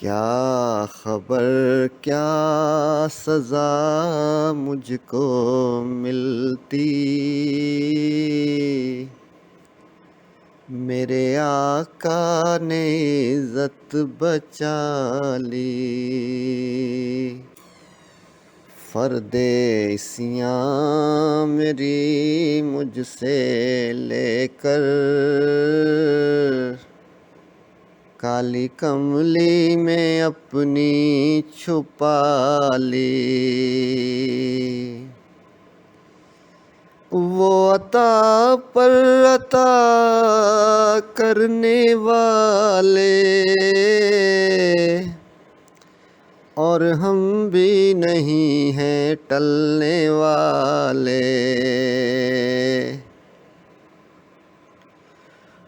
کیا خبر کیا سزا مجھ کو ملتی، میرے آقا نے عزت بچا لی۔ فرد عصیاں میری مجھ سے لے کر کالی کملی میں اپنی چھپا لی۔ وہ عطا پر عطا کرنے والے اور ہم بھی نہیں ہیں ٹلنے والے۔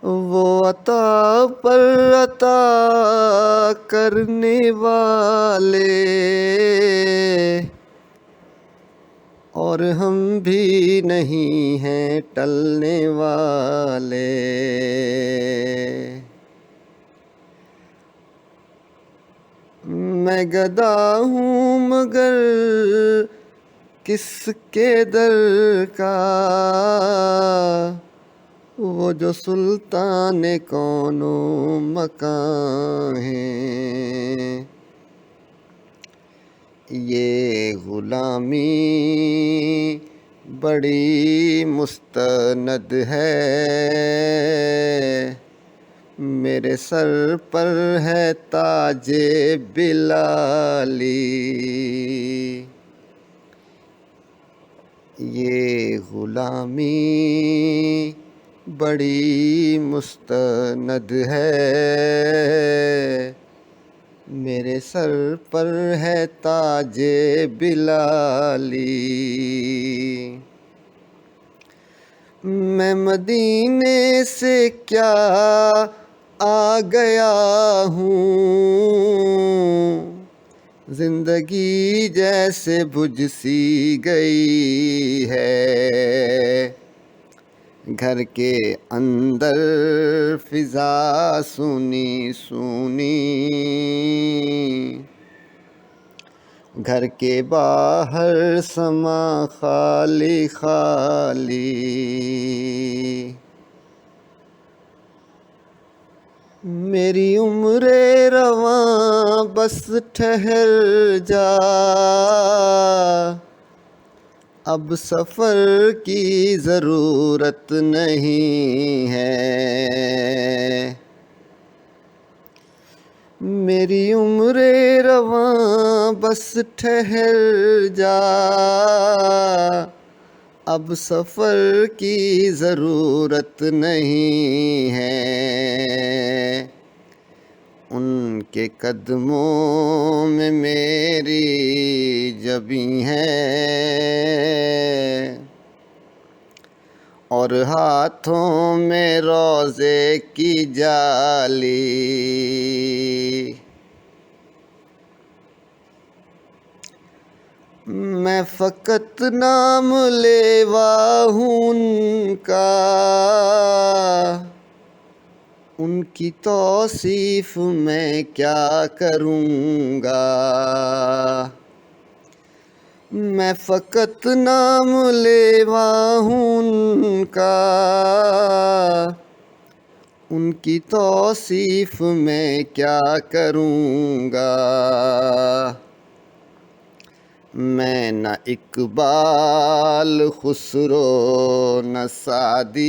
وہ عطا پر عطا کرنے والے اور ہم بھی نہیں ہیں ٹلنے والے۔ میں گدا ہوں مگر کس کے در کا، وہ جو سلطان کون و مکان ہیں۔ یہ غلامی بڑی مستند ہے، میرے سر پر ہے تاج بلالی۔ یہ غلامی بڑی مستند ہے، میرے سر پر ہے تاج بلالی۔ میں مدینے سے کیا آ گیا ہوں، زندگی جیسے بجھ سی گئی ہے۔ گھر کے اندر فضا سونی سونی، گھر کے باہر سما خالی خالی۔ میری عمر رواں بس ٹھہر جا، اب سفر کی ضرورت نہیں ہے۔ میری عمر رواں بس ٹھہر جا، اب سفر کی ضرورت نہیں ہے۔ ان کے قدموں میں میری جبیں ہے اور ہاتھوں میں روضے کی جالی۔ میں فقط نام لیوا ہوں ان کا، ان کی توصیف میں کیا کروں گا۔ میں فقط نام لیوا ہوں ان کا، ان کی توصیف میں کیا کروں گا۔ میں نہ اقبال خسرو نہ سعدی،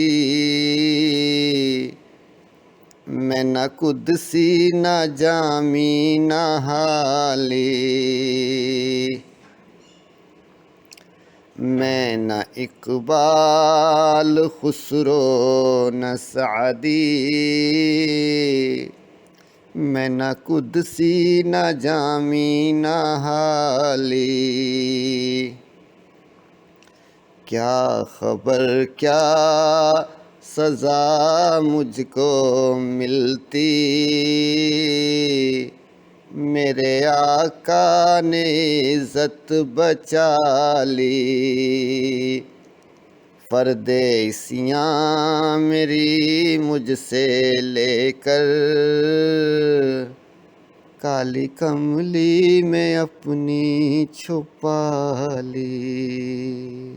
میں نہ قدسی نہ جامی نہ حالی۔ میں نہ اقبال خسرو نہ سعدی، میں نہ قدسی نہ جامی نہ حالی۔ کیا خبر کیا سزا مجھ کو ملتی، میرے آقا نے عزت بچا لی۔ فرد عصیاں میری مجھ سے لے کر کالی کملی میں اپنی چھپا لی.